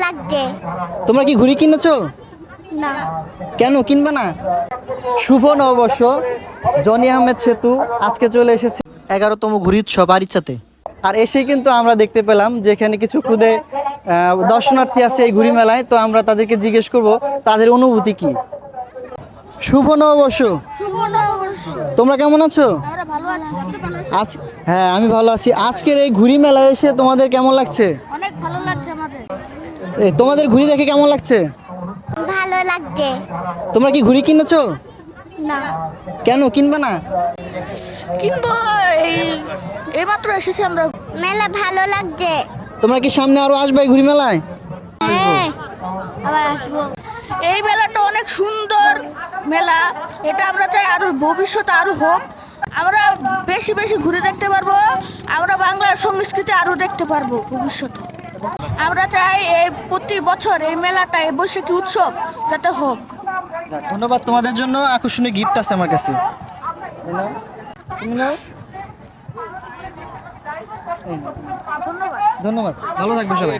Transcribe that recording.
লাগছে। তোমরা কি ঘুড়ি কিনেছো? না। কেন কিনবে না? শুভ নববর্ষ, জনি আহমেদ সেতু আজকে চলে এসেছে 11তম ঘুড়ি উৎসব আরিচাতে। আর এসেই কিন্তু আমরা দেখতে পেলাম যে এখানে কিছু খুদে দর্শনার্থী আছে এই ঘুড়ি মেলায়। তো আমরা তাদেরকে জিজ্ঞেস করব তাদের অনুভূতি কি। শুভ নববর্ষ। শুভ নববর্ষ। তোমরা কেমন আছো? আমরা ভালো আছি। আপনি ভালো আছেন? আজ হ্যাঁ, আমি ভালো আছি। আজকের এই ঘুড়ি মেলায় এসে তোমাদের কেমন লাগছে? অনেক ভালো লাগছে আমাদের। তোমাদের ঘুড়ি দেখে কেমন লাগছে? ভালো লাগছে। তোমরা কি ঘুড়ি কিনেছো? না। কেন কিনবে না? কিনবো, এইমাত্র এসেছি আমরা। মেলা ভালো লাগছে। তোমরা কি সামনে আরো আসবে এই ঘুড়ি মেলায়? হ্যাঁ, আবার আসবো। এই মেলাটা অনেক সুন্দর মেলা। এটা আমরা চাই আরো ভবিষ্যতে আরো হোক। আমরা বেশি বেশি ঘুরে দেখতে পারবো। আমরা বাংলার সংস্কৃতি আরো দেখতে পারবো ভবিষ্যতে। আমরা চাই এই প্রতি বছর এই মেলাটা এই বৈশাখী উৎসব যাতে হোক। ধন্যবাদ, তোমাদের জন্য আকর্ষণীয় গিফট আছে আমার কাছে। এই নাও, তুমি নাও। এই নাও। ধন্যবাদ। ধন্যবাদ, ভালো থাকবে সবাই।